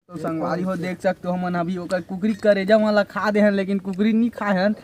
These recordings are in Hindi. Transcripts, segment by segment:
तो संगवारी हो देख सकते हो हमन अभी ओकर कुकरी करेजा वाला खा दे हन, लेकिन कुकरी नहीं खाए हन।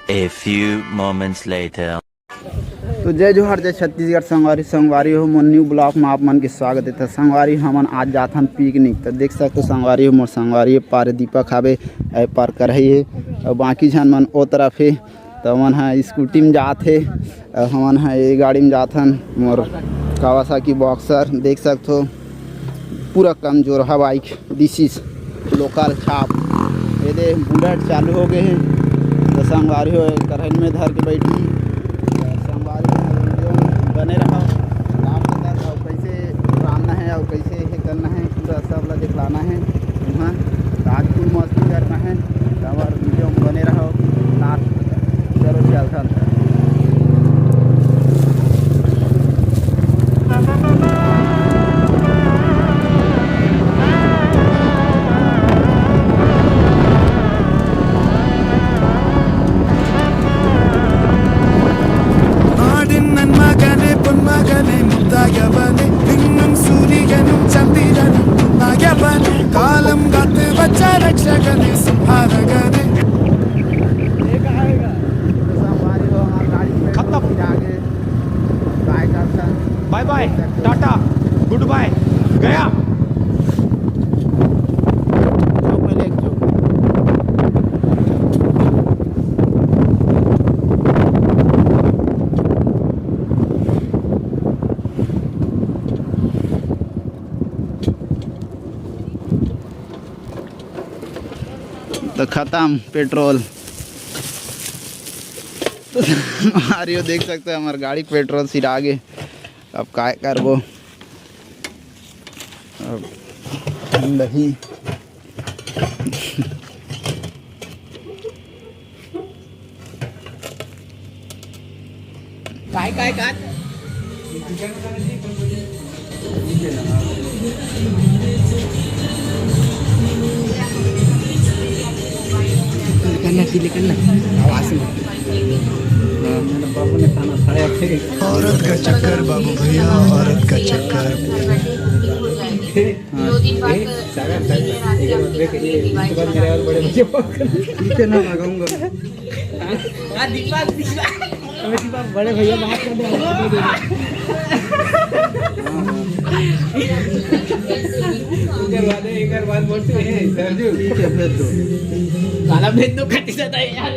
A few moments later. तो जय जोहार जय छत्तीसगढ़ संगवारी हो मोर न्यू ब्लॉग में आप मन के स्वागत है। संगवारी हमन आज जाथन पिकनिक। तो देख सकते हो संगवारी हो मोर संगवारी पार दीपक हावे ए पार कर रही है और बाकी झन मन ओ तरफ है। तो हमन है स्कूटी में जाते हमन है ये गाड़ी में जाथन मोर कावासाकी बॉक्सर। देख सकते हो पूरा कमजोर है बाइक। दिस इज लोकल छाप। ये दे बुलेट चालू हो गए हैं। तो संगवारी हो करहन में धर के बैठी बने रहो लास्ट तक और कैसे उड़ाना है और कैसे ये करना है पूरा सब ला दिखलाना है। वहाँ आज फुल मस्ती करना है और वीडियो में बने रहो लास्ट तक। चलो चलता bye bye tata goodbye गया। तो ख़त्म पेट्रोल। मारियो देख सकते हैं हमारे गाड़ी पेट्रोल सिरा आगे। अब काय करबो अब नहीं काय काट करना आवाज में बाबू ने खाना खाया थे। औरत का चक्कर बाबू भैया, औरत का चक्कर। ना लगाऊंगा बड़े भैया बात कर दे। एक बार बोलते हैं सरजू काला भेद दो खट्टी से दे यार।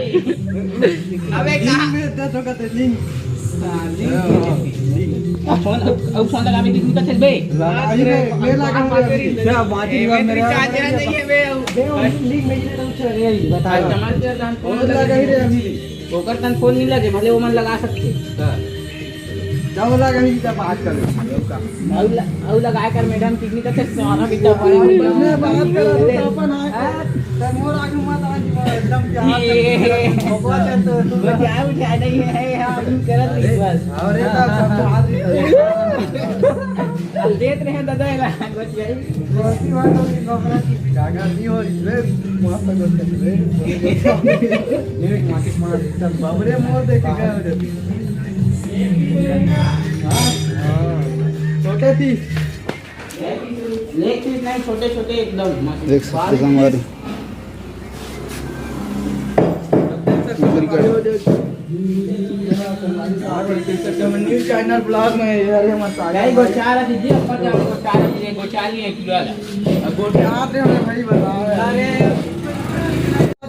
अबे कहां भेद दो का ते लिंक फोन अब फोन लगा में कितनी का थे बे अरे ले लगा क्या बाती मेरे चार्जर नहीं है बे लिंक में ले तो रे बता समाज के दान फोन लगा ही रे अभी ओकर तन फोन नहीं लगे भले वो मन लगा सकते जाओ लगा नहीं क्या बात कर औ लगा कर मैडम पिकनिक का सारा बिता मैं बात कर तो अपन है मोर आगे मत आ एकदम प्यार भगवान तो क्या उठा नहीं है हां यूं करत नहीं बस और ये सब हाथ देत रहे दादा बच गई रोटी वालों की खबर की जागा नहीं हो इसमें मस्त करते ये मार्केट मार बाबरे मोर देखेगा छोटे पीस लेग पीस नहीं छोटे छोटे एकदम देख सकते संगवारी न्यूज़ चैनल ब्लॉग में यार हम सारे गोचारा दीजिए ऊपर जाओ गोचारा दीजिए गोचाली 1 किलो वाला गोचारा दे हमें भाई बताओ अरे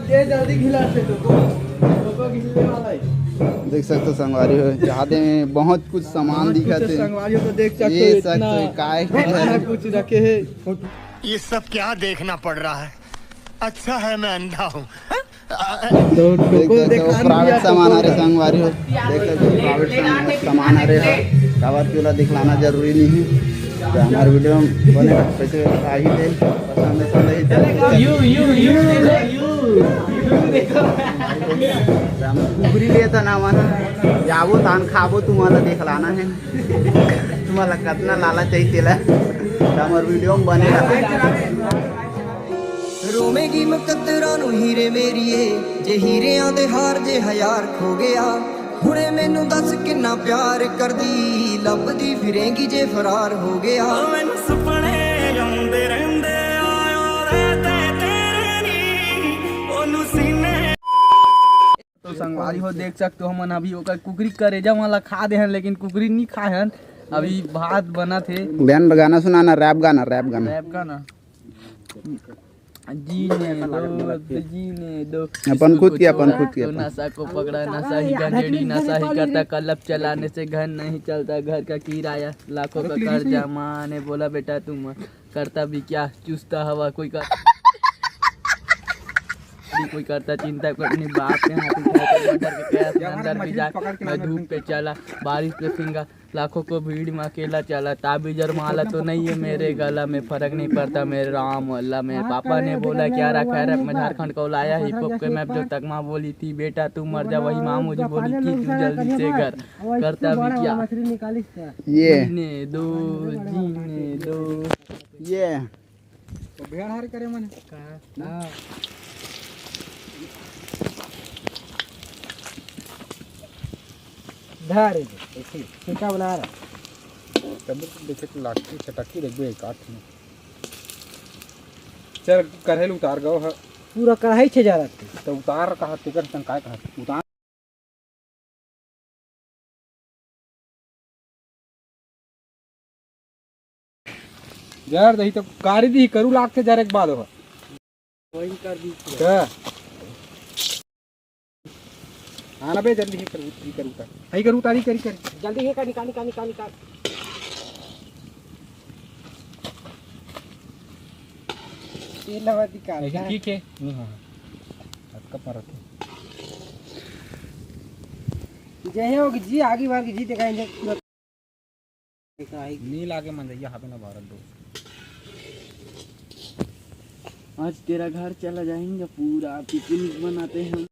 दे जल्दी खिलाते तो खिलने वाला है। देख सकते हो संगवारी हो चाहते में बहुत कुछ सामान दिखाते हैं। संगवारी को देख सकते हो इतना काय कुछ रखे हैं। ये सब क्या देखना पड़ रहा है। अच्छा है मैं अंधा हूँ। प्राइवेट सामान आ रहे संगवारी हो देख सकते हो प्राइवेट सामान आ रहे हैं। कावत वाला दिखलाना जरूरी नहीं है। तो हमारे वीडियो बने पैसे आ ही दे पसंद है कुकरी लेता ना मन जाबो तान खाबो तुम्हाला देखलाना है। तुम्हाला कितना लाला चाहिए तेला हमारे वीडियो में बने ਰੋਵੇਂਗੀ ਮੁਕੱਦਰਾਂ ਨੂੰ ਹੀਰੇ ਮੇਰੀਏ ਜੇ ਹੀਰਿਆਂ ਦੇ ਹਾਰ ਜੇ ਹਜ਼ਾਰ ਖੋ ਗਿਆ ਹੁਣੇ ਮੈਨੂੰ ਦੱਸ ਕਿੰਨਾ ਪਿਆਰ ਕਰਦੀ ਲੱਭਦੀ ਫਿਰੇਂਗੀ ਜੇ ਫਰਾਰ ਹੋ ਗਿਆ ਮੈਨੂੰ ਸੁਪਨੇ ਆਉਂਦੇ ਰਹਿੰਦੇ ਆਇਓ ਰੇ ਤੇ ਤੇਰੇ ਨੀ ਉਹਨੂੰ ਸੀਨੇ। तो संगवारी हो देख सकते हो हम अभी ओकर कुकरी करेजा वाला खा दे हैं लेकिन कुकरी नहीं खाए हैं। अभी भात बना थे बहन गाना सुनाना रैप गाना रैप का ना जीने दो अपन खुद की नशा को पकड़ा नशा ही गंजेड़ी नशा ही करता कलब चलाने से घर नहीं चलता घर का किराया लाखों का कर्जा। माँ ने बोला बेटा तुम करता भी क्या चूसता हवा कोई करता चिंता अपनी बात में अंदर भी जा मैं धूप पे चला बारिश पे फिंगा लाखों को भीड़ में अकेला चला ताबीजर माला तो नहीं है मेरे गला में फर्क नहीं पड़ता मेरे राम अल्लाह। मेरे पापा ने बोला क्या रखा है मैं झारखंड को लाया हिप हॉप के मैप जो तक माँ बोली थी बेटा तू मर जा वही माँ मुझे बोली थी तू जल्दी से घर करता भी क्या जीने दो ये करे मन धार क्या बना रहा तब देखे तो लाठी चटकी देख बे काट में चल कढ़ाई उतार गो है पूरा कढ़ाई छे जा रहा तो उतार कहा टिकट तन काय कहा उतार यार दही तो कारी दी करू लाग के जरा एक बाद हो वही कर दी क्या आना बे जल्दी ही करू तारी करी जल्दी ही कर निकाल ये लवाती का ठीक है नहीं हां कब मारत जय होगी जी आगे बार की जी दिखाएंगे नहीं लागे मन यहाँ पे ना भारत दो आज तेरा घर चला जाएंगे पूरा पिकनिक मनाते हैं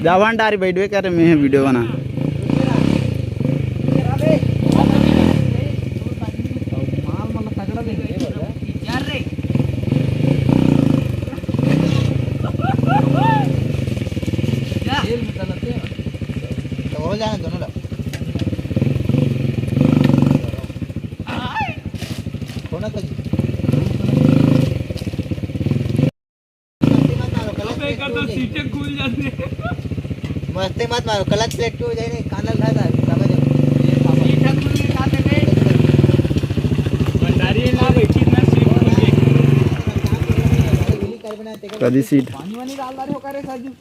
जवान डारी बैठवे करे मैं वीडियो बना हो जाए दोनों लोग सीटें खुल जाती है मस्ती मत मारो क्लच प्लेट हो जाए नहीं कानल था समझ सीटें खुल के खाते गए भंडारी ना बैठी ना सीट कदी सीट पानी डाल रहे हो करे साजू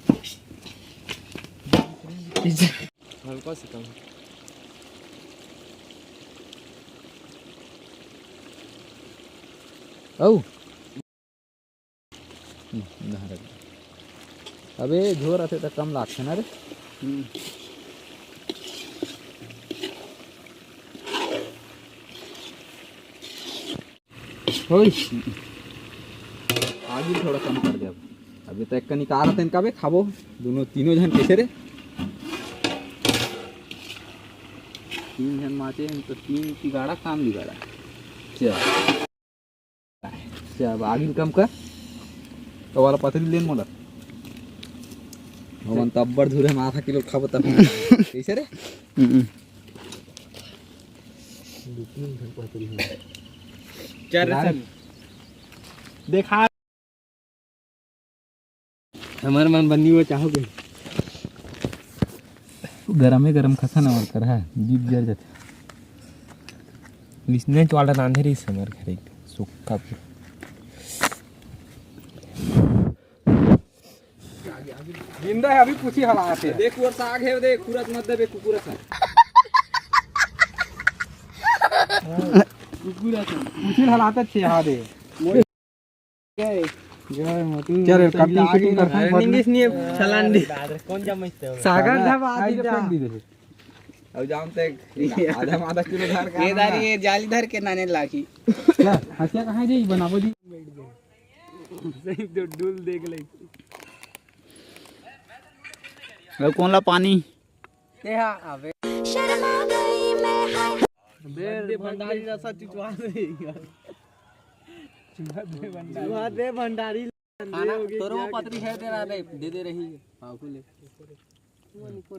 हल्का से कम औ अबे झोर आते तो कम लागते ना रे आगे थोड़ा कम कर दे अभी तक का निकाल रहे इनका बे खाबो दोनों तीनों जन कैसे रे तीन जन माचे तो तीन की गाड़ा काम बिगाड़ा चल आगे कम कर तो वाला पतली लेन मोला भगवान तब्बर धुरे में आधा किलो खाबो तब कैसे रे देखा हमारे मन बंदी हुआ चाहोगे गरम है गरम खसा ना कर है जीप जर जाते लिसने तो वाला नांधे रही समर घरे सुक्का जिंदा है अभी पूछी हालात है देख और साग है देख कुरत मत दे कुकुरा सा कुकुरा सा पूछी हालात अच्छे हां दे जय मत चल कटिंग शूटिंग करता है इंग्लिश नहीं चलान दे कौन जमैते हो सागर था बात दे अब जानते आधा किलो धर का ये दारी ये जाली धर के नाने लाखी हसिया कहां जे बनाबो दी सही तो डुल देख ले कौन ला पानी शर्मा गई मैं बे भंडारी रसा चुचवा दे यार। चुचवा दे भंडारी। खाना तोरो पत्री है तेरा दे रही है। हां खुले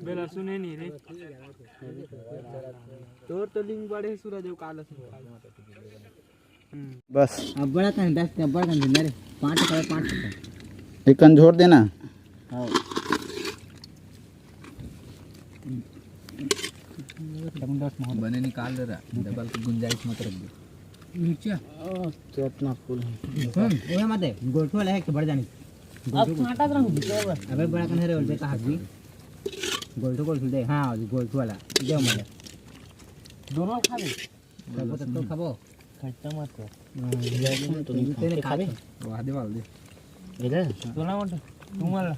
बेला सुने नहीं रे तोर तो लिंग बड़े सूरज काल से बस अब बड़ा kan 10 बड़ा kan दिन रे 5 एक कंजोर देना। हां बने निकाल दे रहा डबल की गुंजाइश मत रख दे नीचे कितना फूल है सुन ओए मत दे गोठो वाला है कि बढ़ जानी अब कांटा रंग अबे बड़ा kan है रे बोलते कहा भी गोल्ड को दे हां गोल्ड वाला दे मले दोनों खा ले सब तो खाबो खट्टा मत कर तो तेरे खाबे वाह दे वाल दे इधर तो ना मत तुम वाला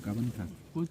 कबन खा पूछ